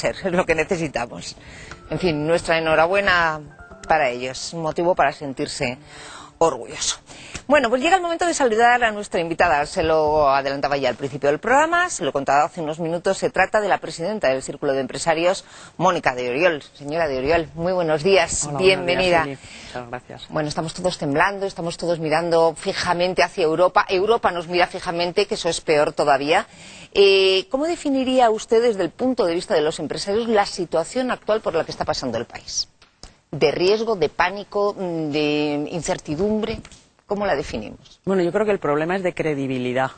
Es lo que necesitamos. En fin, nuestra enhorabuena para ellos, un motivo para sentirse orgulloso. Bueno, pues llega el momento de saludar a nuestra invitada. Se lo adelantaba ya al principio del programa, se lo contaba hace unos minutos. Se trata de la presidenta del Círculo de Empresarios, Mónica de Oriol. Señora de Oriol, muy buenos días, hola, bienvenida. Buenos días, muchas gracias. Bueno, estamos todos temblando, estamos todos mirando fijamente hacia Europa. Europa nos mira fijamente, que eso es peor todavía. ¿Cómo definiría usted, desde el punto de vista de los empresarios, la situación actual por la que está pasando el país? ¿De riesgo, de pánico, de incertidumbre? ¿Cómo la definimos? Bueno, yo creo que el problema es de credibilidad.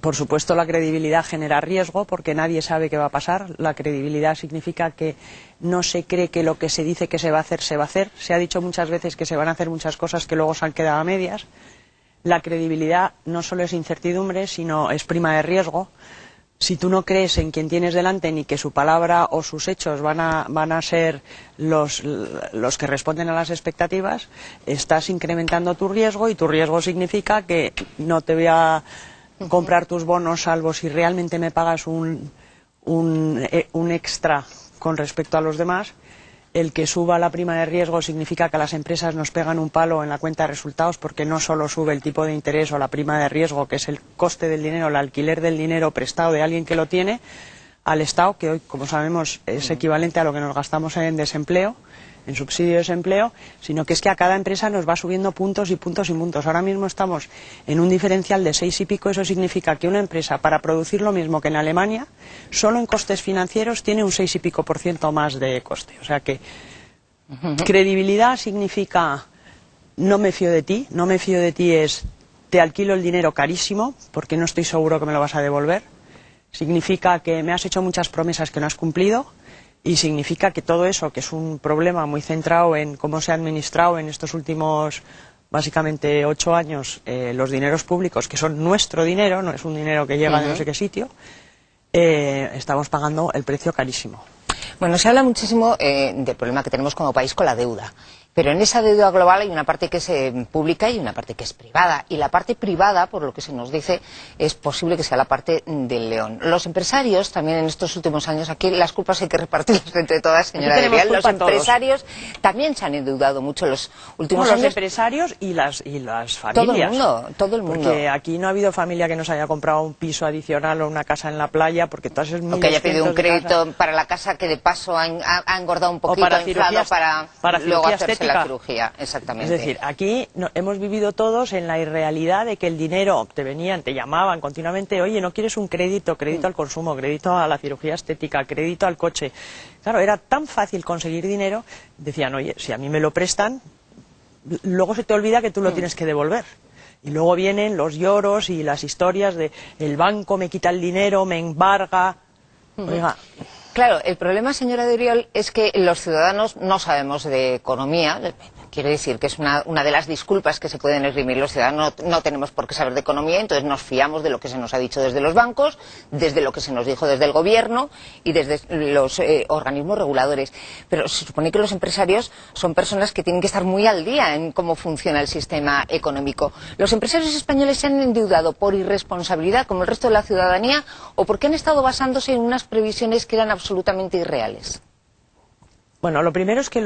Por supuesto, la credibilidad genera riesgo porque nadie sabe qué va a pasar. La credibilidad significa que no se cree que lo que se dice que se va a hacer, se va a hacer. Se ha dicho muchas veces que se van a hacer muchas cosas que luego se han quedado a medias. La credibilidad no solo es incertidumbre, sino es prima de riesgo. Si tú no crees en quien tienes delante ni que su palabra o sus hechos van a ser los que responden a las expectativas, estás incrementando tu riesgo, y tu riesgo significa que no te voy a comprar tus bonos salvo si realmente me pagas un extra con respecto a los demás. El que suba la prima de riesgo significa que a las empresas nos pegan un palo en la cuenta de resultados, porque no solo sube el tipo de interés o la prima de riesgo, que es el coste del dinero, el alquiler del dinero prestado de alguien que lo tiene, al Estado, que hoy, como sabemos, es equivalente a lo que nos gastamos en desempleo, en subsidio de desempleo, sino que es que a cada empresa nos va subiendo puntos y puntos y puntos. Ahora mismo estamos en un diferencial de 6 y pico. Eso significa que una empresa, para producir lo mismo que en Alemania, solo en costes financieros tiene un 6 y pico % más de coste. O sea que credibilidad significa no me fío de ti. No me fío de ti es te alquilo el dinero carísimo porque no estoy seguro que me lo vas a devolver. Significa que me has hecho muchas promesas que no has cumplido. Y significa que todo eso, que es un problema muy centrado en cómo se ha administrado en estos últimos, básicamente, 8 años, los dineros públicos, que son nuestro dinero, no es un dinero que llega de no sé qué sitio, estamos pagando el precio carísimo. Bueno, se habla muchísimo del problema que tenemos como país con la deuda. Pero en esa deuda global hay una parte que es pública y una parte que es privada. Y la parte privada, por lo que se nos dice, es posible que sea la parte del león. Los empresarios, también en estos últimos años, aquí las culpas hay que repartirlas entre todas, señora de Oriol. Los empresarios también se han endeudado mucho en los últimos años. Los empresarios y las familias. Todo el mundo. Porque aquí no ha habido familia que nos haya comprado un piso adicional o una casa en la playa, porque todas esas o que haya pedido un crédito para la casa que de paso ha engordado un poquito, ha inflado para luego hacerse estética. La cirugía, exactamente. Es decir, aquí hemos vivido todos en la irrealidad de que el dinero te llamaban continuamente, oye, ¿no quieres un crédito al consumo, crédito a la cirugía estética, crédito al coche? Claro, era tan fácil conseguir dinero, decían, oye, si a mí me lo prestan, luego se te olvida que tú lo tienes que devolver. Y luego vienen los lloros y las historias de el banco me quita el dinero, me embarga. Oiga. Claro, el problema, señora de Oriol, es que los ciudadanos no sabemos de economía. Quiero decir que es una de las disculpas que se pueden esgrimir. Los ciudadanos no tenemos por qué saber de economía, entonces nos fiamos de lo que se nos ha dicho desde los bancos, desde lo que se nos dijo desde el gobierno y desde los organismos reguladores. Pero se supone que los empresarios son personas que tienen que estar muy al día en cómo funciona el sistema económico. ¿Los empresarios españoles se han endeudado por irresponsabilidad, como el resto de la ciudadanía, o porque han estado basándose en unas previsiones que eran absolutamente irreales? Bueno, lo primero es que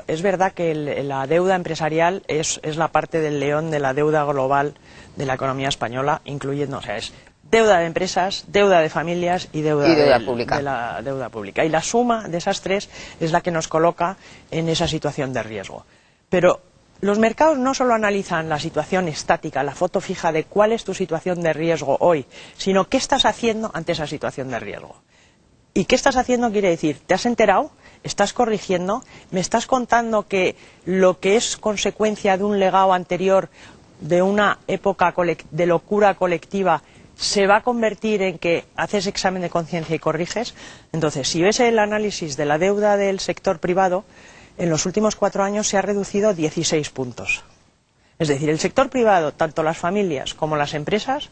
es verdad que la deuda empresarial es la parte del león de la deuda global de la economía española, incluyendo, o sea, es deuda de empresas, deuda de familias y deuda pública. De la deuda pública. Y la suma de esas tres es la que nos coloca en esa situación de riesgo. Pero los mercados no solo analizan la situación estática, la foto fija de cuál es tu situación de riesgo hoy, sino qué estás haciendo ante esa situación de riesgo. ¿Y qué estás haciendo? Quiere decir, ¿te has enterado? ¿Estás corrigiendo? ¿Me estás contando que lo que es consecuencia de un legado anterior, de una época de locura colectiva, se va a convertir en que haces examen de conciencia y corriges? Entonces, si ves el análisis de la deuda del sector privado, en los últimos 4 años se ha reducido 16 puntos. Es decir, el sector privado, tanto las familias como las empresas,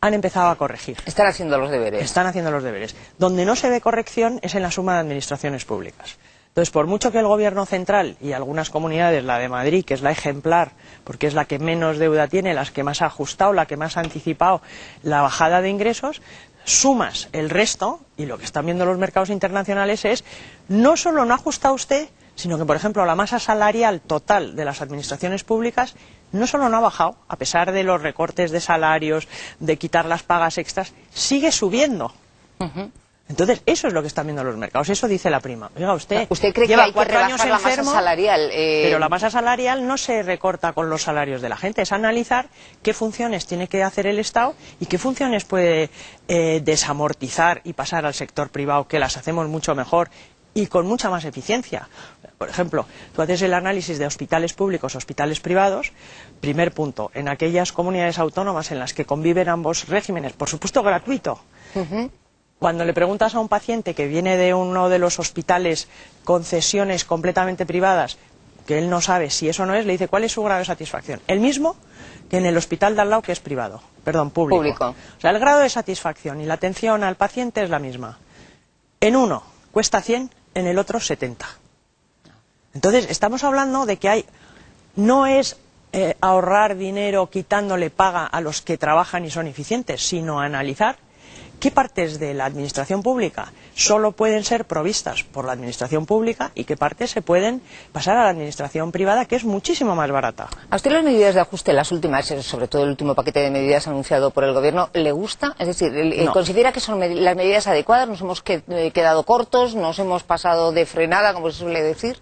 han empezado a corregir. Están haciendo los deberes. Están haciendo los deberes. Donde no se ve corrección es en la suma de administraciones públicas. Entonces, por mucho que el Gobierno central y algunas comunidades, la de Madrid, que es la ejemplar, porque es la que menos deuda tiene, la que más ha ajustado, la que más ha anticipado la bajada de ingresos, sumas el resto, y lo que están viendo los mercados internacionales es, no solo no ha ajustado usted, sino que, por ejemplo, la masa salarial total de las administraciones públicas no solo no ha bajado, a pesar de los recortes de salarios, de quitar las pagas extras, sigue subiendo. Entonces, eso es lo que están viendo los mercados, eso dice la prima. Oiga, ¿Usted cree lleva que hay que 4 años rebajar la masa enfermo, salarial? pero la masa salarial no se recorta con los salarios de la gente, es analizar qué funciones tiene que hacer el Estado y qué funciones puede desamortizar y pasar al sector privado, que las hacemos mucho mejor y con mucha más eficiencia. Por ejemplo, tú haces el análisis de hospitales públicos, hospitales privados. Primer punto, en aquellas comunidades autónomas en las que conviven ambos regímenes, por supuesto gratuito. Cuando le preguntas a un paciente que viene de uno de los hospitales con cesiones completamente privadas, que él no sabe si eso no es, le dice ¿cuál es su grado de satisfacción? El mismo que en el hospital de al lado, que es público. O sea, el grado de satisfacción y la atención al paciente es la misma. En uno cuesta 100, en el otro 70. Entonces, estamos hablando de que no es ahorrar dinero quitándole paga a los que trabajan y son eficientes, sino analizar qué partes de la administración pública solo pueden ser provistas por la administración pública y qué partes se pueden pasar a la administración privada, que es muchísimo más barata. ¿A usted las medidas de ajuste, las últimas, sobre todo el último paquete de medidas anunciado por el Gobierno, le gusta? Es decir, No. ¿considera que son las medidas adecuadas? ¿Nos hemos quedado cortos? ¿Nos hemos pasado de frenada, como se suele decir?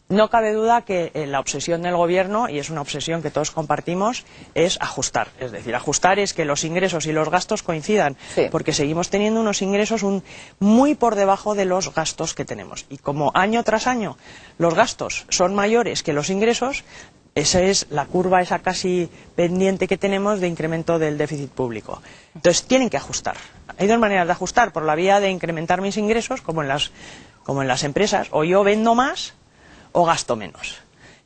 No cabe duda que la obsesión del Gobierno, y es una obsesión que todos compartimos, es ajustar. Es decir, ajustar es que los ingresos y los gastos coincidan, Sí. porque seguimos teniendo unos ingresos muy por debajo de los gastos que tenemos. Y como año tras año los gastos son mayores que los ingresos, esa es la curva, esa casi pendiente que tenemos de incremento del déficit público. Entonces tienen que ajustar. Hay dos maneras de ajustar: por la vía de incrementar mis ingresos, como en las empresas, o yo vendo más o gasto menos.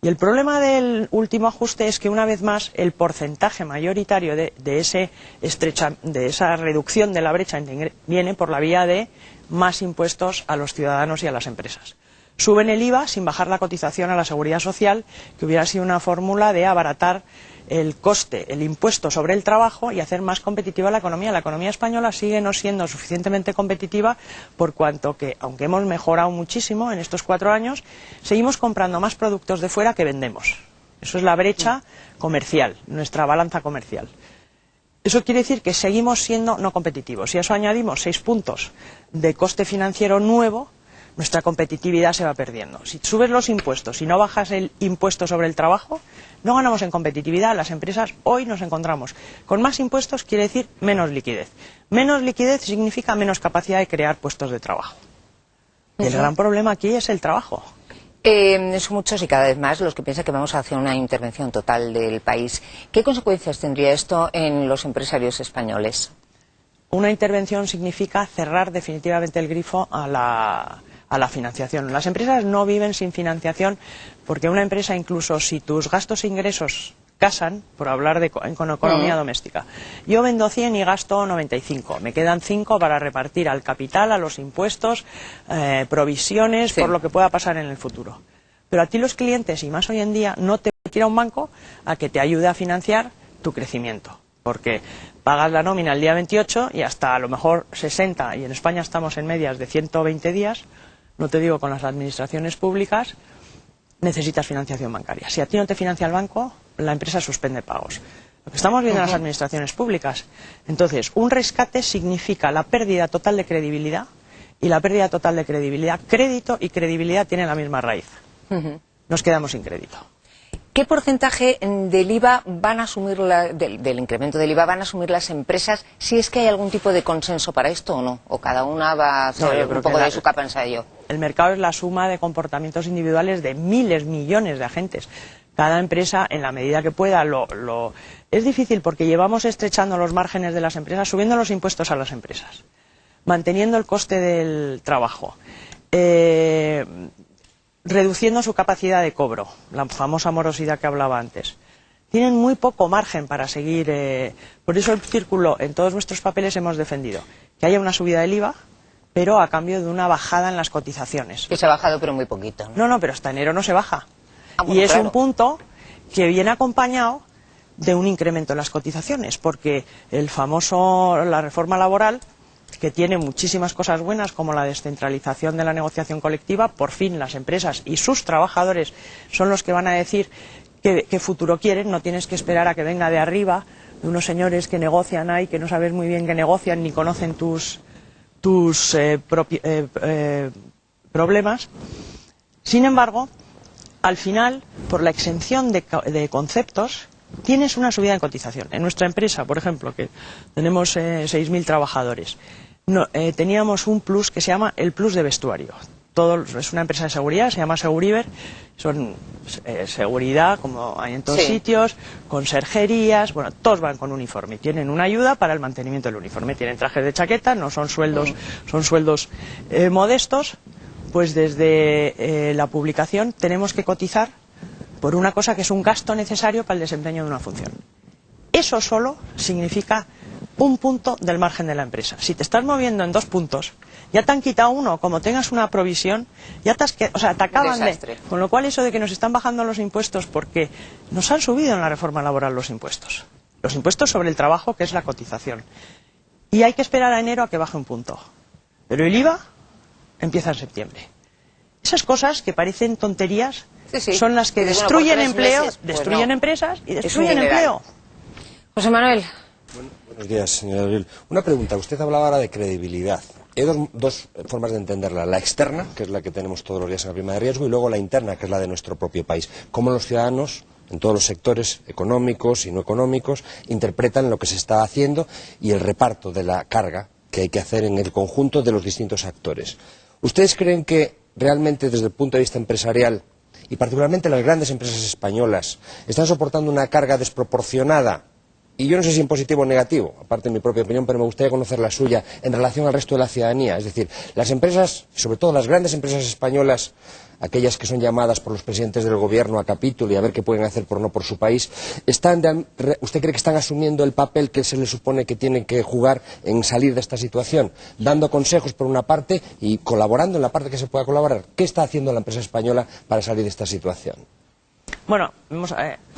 Y el problema del último ajuste es que, una vez más, el porcentaje mayoritario de esa reducción de la brecha viene por la vía de más impuestos a los ciudadanos y a las empresas. Suben el IVA sin bajar la cotización a la Seguridad Social, que hubiera sido una fórmula de abaratar el coste, el impuesto sobre el trabajo, y hacer más competitiva la economía. La economía española sigue no siendo suficientemente competitiva, por cuanto que, aunque hemos mejorado muchísimo en estos 4 años, seguimos comprando más productos de fuera que vendemos. Eso es la brecha comercial, nuestra balanza comercial. Eso quiere decir que seguimos siendo no competitivos. Si a eso añadimos 6 puntos de coste financiero nuevo, nuestra competitividad se va perdiendo. Si subes los impuestos y no bajas el impuesto sobre el trabajo, no ganamos en competitividad. Las empresas hoy nos encontramos con más impuestos, quiere decir menos liquidez. Menos liquidez significa menos capacidad de crear puestos de trabajo. Y el gran problema aquí es el trabajo. Son muchos y cada vez más los que piensan que vamos a hacer una intervención total del país. ¿Qué consecuencias tendría esto en los empresarios españoles? Una intervención significa cerrar definitivamente el grifo a la financiación. Las empresas no viven sin financiación, porque una empresa, incluso si tus gastos e ingresos casan, por hablar con economía doméstica, yo vendo 100 y gasto 95, me quedan 5 para repartir al capital, a los impuestos, provisiones, por lo que pueda pasar en el futuro. Pero a ti los clientes, y más hoy en día, no te puede ir a un banco a que te ayude a financiar tu crecimiento, porque pagas la nómina el día 28 y hasta a lo mejor 60, y en España estamos en medias de 120 días, no te digo con las administraciones públicas, necesitas financiación bancaria. Si a ti no te financia el banco, la empresa suspende pagos. Lo que estamos viendo en las administraciones públicas. Entonces, un rescate significa la pérdida total de credibilidad, y la pérdida total de credibilidad, crédito y credibilidad tienen la misma raíz. Nos quedamos sin crédito. ¿Qué porcentaje del IVA van a asumir del incremento del IVA van a asumir las empresas, si es que hay algún tipo de consenso para esto o no? ¿O cada una va a hacer un poco de su capa ensayo? El mercado es la suma de comportamientos individuales de miles, millones de agentes. Cada empresa, en la medida que pueda, Es difícil porque llevamos estrechando los márgenes de las empresas, subiendo los impuestos a las empresas, manteniendo el coste del trabajo, reduciendo su capacidad de cobro, la famosa morosidad que hablaba antes. Tienen muy poco margen para seguir. Por eso el círculo, en todos nuestros papeles hemos defendido que haya una subida del IVA, pero a cambio de una bajada en las cotizaciones. Que se ha bajado, pero muy poquito. No, pero hasta enero no se baja. Bueno, y es claro. un punto que viene acompañado de un incremento en las cotizaciones, porque la reforma laboral que tiene muchísimas cosas buenas, como la descentralización de la negociación colectiva. Por fin las empresas y sus trabajadores son los que van a decir qué futuro quieren. No tienes que esperar a que venga de arriba, de unos señores que negocian ahí, que no sabes muy bien qué negocian ni conocen tus problemas. Sin embargo, al final, por la exención de conceptos, tienes una subida en cotización. En nuestra empresa, por ejemplo, que tenemos 6.000 trabajadores, teníamos un plus que se llama el plus de vestuario. Es una empresa de seguridad, se llama Seguriver, son seguridad, como hay en todos sitios, conserjerías, bueno, todos van con uniforme, tienen una ayuda para el mantenimiento del uniforme, tienen trajes de chaqueta, no son sueldos, son sueldos modestos. Pues desde la publicación tenemos que cotizar por una cosa que es un gasto necesario para el desempeño de una función. Eso solo significa un punto del margen de la empresa. Si te estás moviendo en 2 puntos, ya te han quitado uno, como tengas una provisión, ya te acaban de... Con lo cual eso de que nos están bajando los impuestos porque nos han subido en la reforma laboral los impuestos sobre el trabajo, que es la cotización. Y hay que esperar a enero a que baje un punto. Pero el IVA empieza en septiembre. Esas cosas que parecen tonterías son las que destruyen empleo, destruyen empresas y destruyen empleo. José Manuel. Buenos días, señora Abril. Una pregunta. Usted hablaba ahora de credibilidad. Hay dos formas de entenderla. La externa, que es la que tenemos todos los días en la prima de riesgo, y luego la interna, que es la de nuestro propio país. Cómo los ciudadanos, en todos los sectores económicos y no económicos, interpretan lo que se está haciendo y el reparto de la carga que hay que hacer en el conjunto de los distintos actores. ¿Ustedes creen que realmente, desde el punto de vista empresarial, y particularmente las grandes empresas españolas, están soportando una carga desproporcionada? Y yo no sé si en positivo o negativo, aparte de mi propia opinión, pero me gustaría conocer la suya en relación al resto de la ciudadanía. Es decir, las empresas, sobre todo las grandes empresas españolas, aquellas que son llamadas por los presidentes del gobierno a capítulo y a ver qué pueden hacer por su país, ¿usted cree que están asumiendo el papel que se les supone que tienen que jugar en salir de esta situación? Dando consejos por una parte y colaborando en la parte que se pueda colaborar. ¿Qué está haciendo la empresa española para salir de esta situación? Bueno,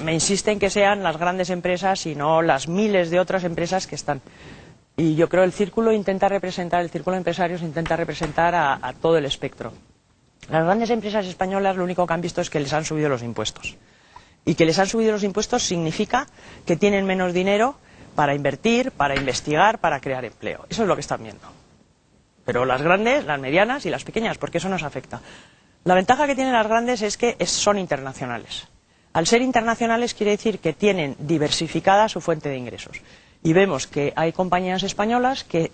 me insiste en que sean las grandes empresas y no las miles de otras empresas que están. Y yo creo que el círculo de empresarios intenta representar a todo el espectro. Las grandes empresas españolas lo único que han visto es que les han subido los impuestos. Y que les han subido los impuestos significa que tienen menos dinero para invertir, para investigar, para crear empleo. Eso es lo que están viendo. Pero las grandes, las medianas y las pequeñas, porque eso nos afecta. La ventaja que tienen las grandes es que son internacionales. Al ser internacionales quiere decir que tienen diversificada su fuente de ingresos. Y vemos que hay compañías españolas que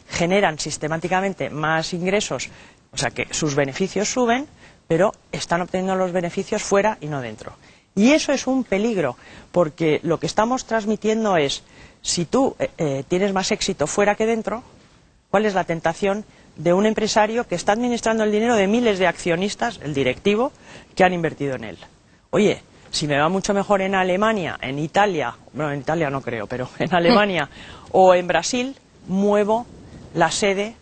generan sistemáticamente más ingresos, o sea que sus beneficios suben, pero están obteniendo los beneficios fuera y no dentro. Y eso es un peligro, porque lo que estamos transmitiendo es, si tú tienes más éxito fuera que dentro, ¿cuál es la tentación de un empresario que está administrando el dinero de miles de accionistas, el directivo, que han invertido en él? Oye, si me va mucho mejor en Alemania, en Italia, bueno, en Italia no creo, pero en Alemania o en Brasil, muevo la sede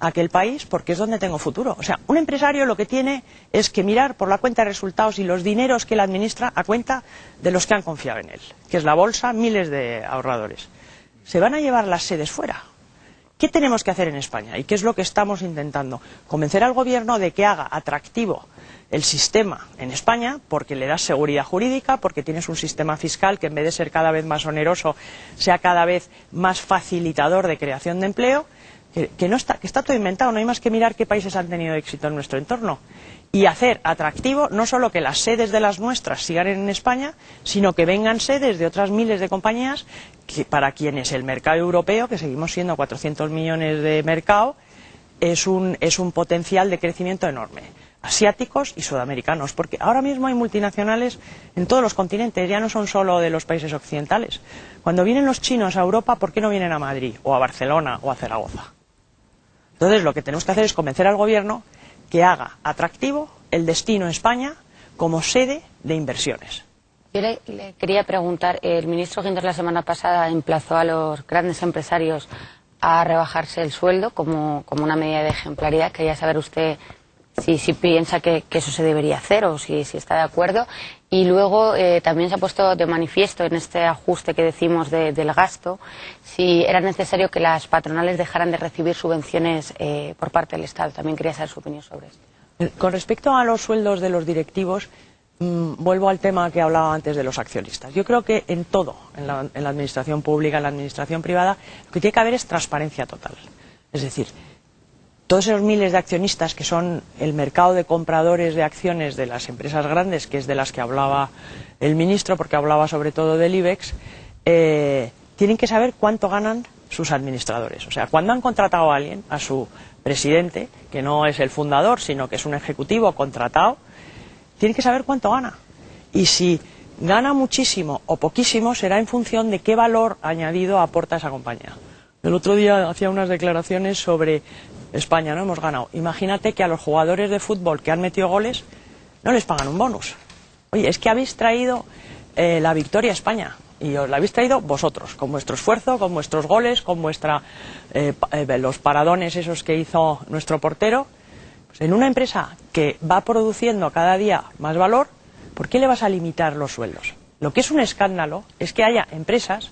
a aquel país porque es donde tengo futuro. O sea, un empresario lo que tiene es que mirar por la cuenta de resultados y los dineros que él administra a cuenta de los que han confiado en él, que es la bolsa, miles de ahorradores. Se van a llevar las sedes fuera. ¿Qué tenemos que hacer en España? ¿Y qué es lo que estamos intentando? Convencer al gobierno de que haga atractivo el sistema en España, porque le das seguridad jurídica, porque tienes un sistema fiscal que en vez de ser cada vez más oneroso, sea cada vez más facilitador de creación de empleo, que está todo inventado. No hay más que mirar qué países han tenido éxito en nuestro entorno. Y hacer atractivo no solo que las sedes de las nuestras sigan en España, sino que vengan sedes de otras miles de compañías para quienes el mercado europeo, que seguimos siendo 400 millones de mercado, es un potencial de crecimiento enorme. Asiáticos y sudamericanos, porque ahora mismo hay multinacionales en todos los continentes, ya no son solo de los países occidentales. Cuando vienen los chinos a Europa, ¿por qué no vienen a Madrid, o a Barcelona, o a Zaragoza? Entonces lo que tenemos que hacer es convencer al gobierno que haga atractivo el destino España como sede de inversiones. Yo le quería preguntar, el ministro Guindos la semana pasada emplazó a los grandes empresarios a rebajarse el sueldo como una medida de ejemplaridad. Quería saber usted si piensa que eso se debería hacer o si está de acuerdo. Y luego también se ha puesto de manifiesto en este ajuste que decimos del gasto si era necesario que las patronales dejaran de recibir subvenciones por parte del Estado. También quería saber su opinión sobre esto. Con respecto a los sueldos de los directivos, vuelvo al tema que hablaba antes de los accionistas. Yo creo que en todo, en la administración pública, en la administración privada, lo que tiene que haber es transparencia total. Es decir, todos esos miles de accionistas que son el mercado de compradores de acciones de las empresas grandes, que es de las que hablaba el ministro, porque hablaba sobre todo del IBEX, tienen que saber cuánto ganan sus administradores. O sea, cuando han contratado a alguien, a su presidente, que no es el fundador, sino que es un ejecutivo contratado, tienen que saber cuánto gana. Y si gana muchísimo o poquísimo, será en función de qué valor añadido aporta esa compañía. El otro día hacía unas declaraciones sobre España, ¿no? Hemos ganado. Imagínate que a los jugadores de fútbol que han metido goles no les pagan un bonus. Oye, es que habéis traído la victoria a España y os la habéis traído vosotros, con vuestro esfuerzo, con vuestros goles, con los paradones esos que hizo nuestro portero. Pues en una empresa que va produciendo cada día más valor, ¿por qué le vas a limitar los sueldos? Lo que es un escándalo es que haya empresas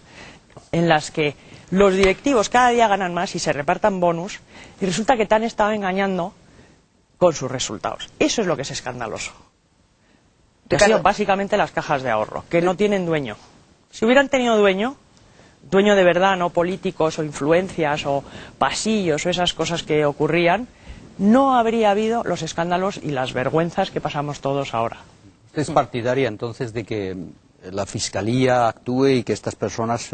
en las que los directivos cada día ganan más y se repartan bonus y resulta que te han estado engañando con sus resultados. Eso es lo que es escandaloso. Que ha sido básicamente las cajas de ahorro, que no tienen dueño. Si hubieran tenido dueño de verdad, no políticos o influencias o pasillos o esas cosas que ocurrían, no habría habido los escándalos y las vergüenzas que pasamos todos ahora. ¿Usted es partidaria entonces de que la Fiscalía actúe y que estas personas...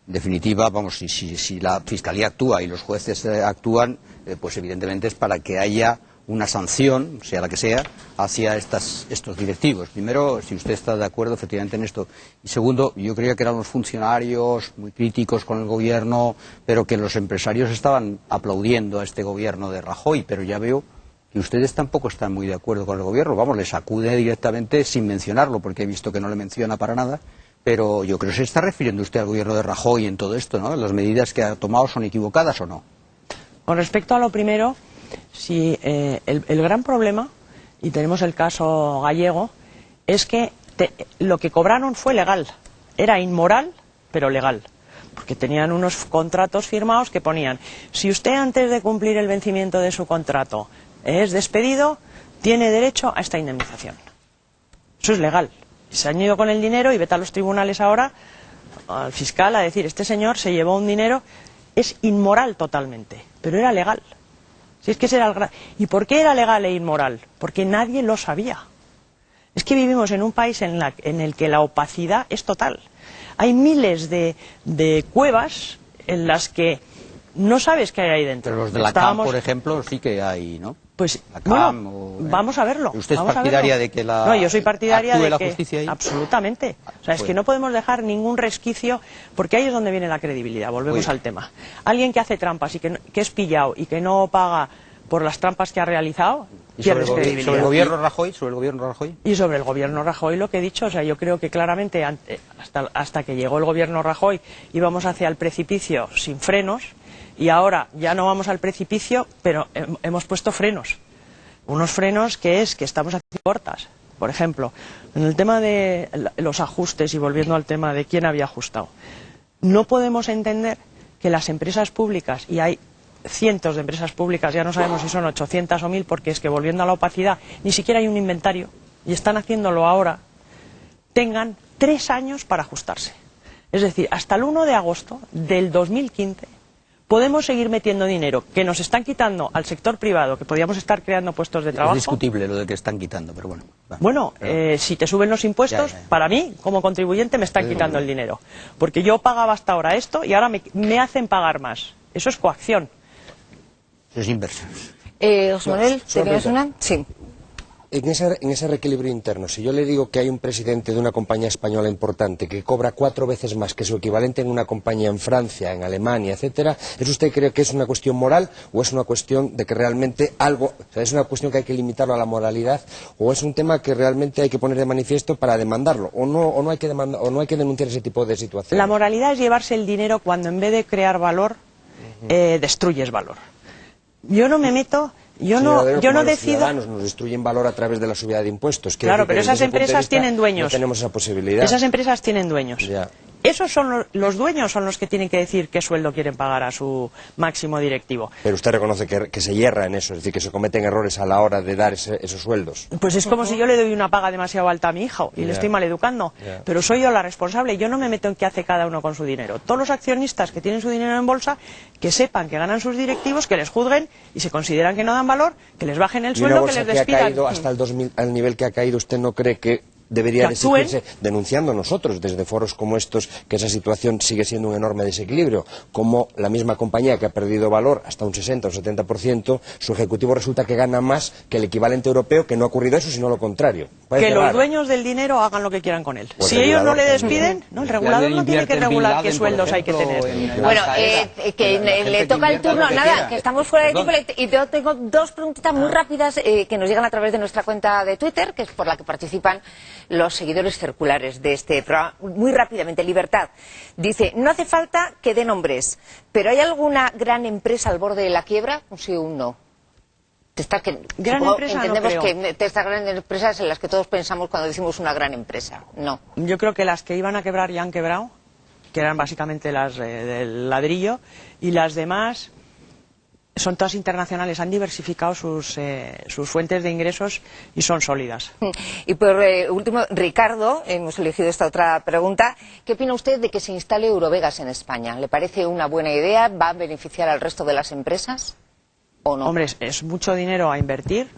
En definitiva, vamos, si la Fiscalía actúa y los jueces actúan, pues evidentemente es para que haya una sanción, sea la que sea, hacia estos directivos? Primero, si usted está de acuerdo efectivamente en esto. Y segundo, yo creía que eran los funcionarios muy críticos con el gobierno, pero que los empresarios estaban aplaudiendo a este gobierno de Rajoy, pero ya veo que ustedes tampoco están muy de acuerdo con el gobierno. Vamos, les acude directamente sin mencionarlo, porque he visto que no le menciona para nada. Pero yo creo que se está refiriendo usted al gobierno de Rajoy en todo esto, ¿no? ¿Las medidas que ha tomado son equivocadas o no? Con respecto a lo primero, sí, el gran problema, y tenemos el caso gallego, es que lo que cobraron fue legal. Era inmoral, pero legal. Porque tenían unos contratos firmados que ponían, si usted antes de cumplir el vencimiento de su contrato es despedido, tiene derecho a esta indemnización. Eso es legal. Se han ido con el dinero y vete a los tribunales ahora, al fiscal, a decir, este señor se llevó un dinero, es inmoral totalmente, pero era legal. Si es que ese era el gran... ¿Y por qué era legal e inmoral? Porque nadie lo sabía. Es que vivimos en un país en el que la opacidad es total. Hay miles de cuevas en las que no sabes qué hay ahí dentro. Pero los de la CAM, por ejemplo, sí que hay, ¿no? Pues vamos a verlo. ¿Usted es partidaria de que No, yo soy partidaria de la que justicia ahí? Absolutamente. O sea, es que no podemos dejar ningún resquicio, porque ahí es donde viene la credibilidad. Volvemos al tema. Alguien que hace trampas y que es pillado y que no paga por las trampas que ha realizado, pierde credibilidad. ¿Sobre el gobierno Rajoy? ¿Sobre el gobierno Rajoy? Y sobre el gobierno Rajoy lo que he dicho, o sea, yo creo que claramente hasta que llegó el gobierno Rajoy íbamos hacia el precipicio sin frenos. Y ahora ya no vamos al precipicio, pero hemos puesto frenos. Unos frenos que estamos haciendo cortas. Por ejemplo, en el tema de los ajustes y volviendo al tema de quién había ajustado. No podemos entender que las empresas públicas, y hay cientos de empresas públicas, ya no sabemos si son 800 o 1000, porque es que volviendo a la opacidad, ni siquiera hay un inventario, y están haciéndolo ahora, tengan 3 años para ajustarse. Es decir, hasta el 1 de agosto del 2015, podemos seguir metiendo dinero que nos están quitando al sector privado, que podríamos estar creando puestos de trabajo. Es discutible lo de que están quitando, pero bueno. Bueno, si te suben los impuestos, para mí, como contribuyente, me están quitando el dinero. Porque yo pagaba hasta ahora esto y ahora me hacen pagar más. Eso es coacción. Eso es inversión. José Manuel, ¿tenías una? Sí. En ese reequilibrio interno, si yo le digo que hay un presidente de una compañía española importante que cobra 4 veces más que su equivalente en una compañía en Francia, en Alemania, etcétera, ¿es usted cree que es una cuestión moral o es una cuestión de que realmente algo, o sea, es una cuestión que hay que limitarlo a la moralidad o es un tema que realmente hay que poner de manifiesto para demandarlo o no hay que demandar, o no hay que denunciar ese tipo de situaciones? La moralidad es llevarse el dinero cuando en vez de crear valor destruyes valor. Yo no me meto Yo no Los decido. ciudadanos nos destruyen valor a través de la subida de impuestos. Claro, pero esas empresas tienen dueños. No tenemos esa posibilidad. Esas empresas tienen dueños. Ya. Esos son los dueños, son los que tienen que decir qué sueldo quieren pagar a su máximo directivo. Pero usted reconoce que se hierra en eso, es decir, que se cometen errores a la hora de dar esos sueldos. Pues es como si yo le doy una paga demasiado alta a mi hijo y le estoy maleducando. Pero soy yo la responsable, yo no me meto en qué hace cada uno con su dinero. Todos los accionistas que tienen su dinero en bolsa, que sepan que ganan sus directivos, que les juzguen y se consideran que no dan valor, que les bajen el sueldo, que les despidan. Y una bolsa que ha caído hasta el 2000, al nivel que ha caído, ¿usted no cree que debería exigirse, denunciando nosotros desde foros como estos, que esa situación sigue siendo un enorme desequilibrio? Como la misma compañía que ha perdido valor hasta un 60 o 70%, su ejecutivo resulta que gana más que el equivalente europeo, que no ha ocurrido eso, sino lo contrario. Que los dueños del dinero hagan lo que quieran con él. Pues si ellos no le despiden, no, el regulador no tiene que regular qué sueldos hay que tener. Bueno, que le toca el turno, nada, que estamos fuera de tiempo, y yo tengo dos preguntitas muy rápidas que nos llegan a través de nuestra cuenta de Twitter, que es por la que participan los seguidores circulares de este programa. Muy rápidamente, Libertad dice: no hace falta que dé nombres, pero ¿hay alguna gran empresa al borde de la quiebra? Un sí o un no. Gran empresa entendemos no creo. que estas grandes empresas en las que todos pensamos cuando decimos una gran empresa. No. Yo creo que las que iban a quebrar ya han quebrado, que eran básicamente las del ladrillo, y las demás son todas internacionales, han diversificado sus fuentes de ingresos y son sólidas. Y por último, Ricardo, hemos elegido esta otra pregunta. ¿Qué opina usted de que se instale Eurovegas en España? ¿Le parece una buena idea? ¿Va a beneficiar al resto de las empresas o no? Hombre, es mucho dinero a invertir.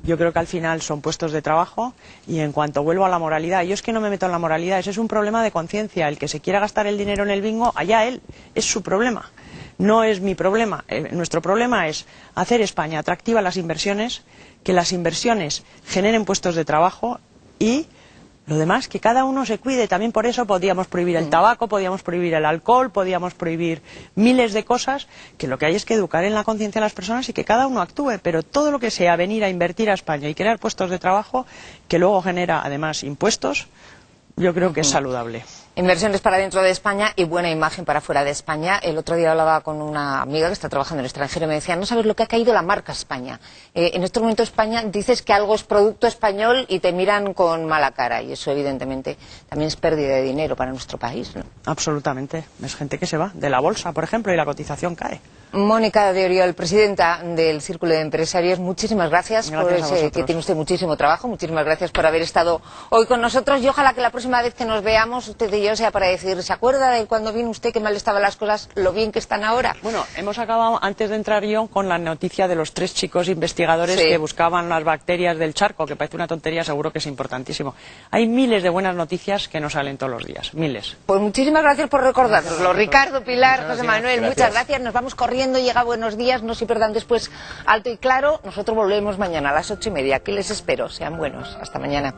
Yo creo que al final son puestos de trabajo. Y en cuanto vuelvo a la moralidad, yo es que no me meto en la moralidad, ese es un problema de conciencia. El que se quiera gastar el dinero en el bingo, allá él, es su problema. No es mi problema. Nuestro problema es hacer España atractiva a las inversiones, que las inversiones generen puestos de trabajo y lo demás, que cada uno se cuide. También por eso podíamos prohibir el tabaco, podíamos prohibir el alcohol, podíamos prohibir miles de cosas, que lo que hay es que educar en la conciencia de las personas y que cada uno actúe. Pero todo lo que sea venir a invertir a España y crear puestos de trabajo, que luego genera además impuestos, yo creo que es saludable. Inversiones para dentro de España y buena imagen para fuera de España. El otro día hablaba con una amiga que está trabajando en el extranjero y me decía: no sabes lo que ha caído la marca España. En este momento España, dices que algo es producto español y te miran con mala cara, y eso evidentemente también es pérdida de dinero para nuestro país, ¿no? Absolutamente. Es gente que se va de la bolsa, por ejemplo, y la cotización cae. Mónica de Oriol, presidenta del Círculo de Empresarios, muchísimas gracias por que tiene usted muchísimo trabajo, muchísimas gracias por haber estado hoy con nosotros, y ojalá que la próxima vez que nos veamos, usted y yo, sea para decir: ¿se acuerda de cuando vino usted que mal estaban las cosas, lo bien que están ahora? Bueno, hemos acabado, antes de entrar yo, con la noticia de los 3 chicos investigadores que buscaban las bacterias del charco, que parece una tontería, seguro que es importantísimo. Hay miles de buenas noticias que nos salen todos los días, miles. Pues muchísimas gracias por recordárnoslo. Ricardo, Pilar, José Manuel, muchas gracias. Nos vamos corriendo, llega Buenos Días, no se pierdan después Alto y Claro. Nosotros volvemos mañana a las 8:30. Aquí les espero, sean buenos. Hasta mañana.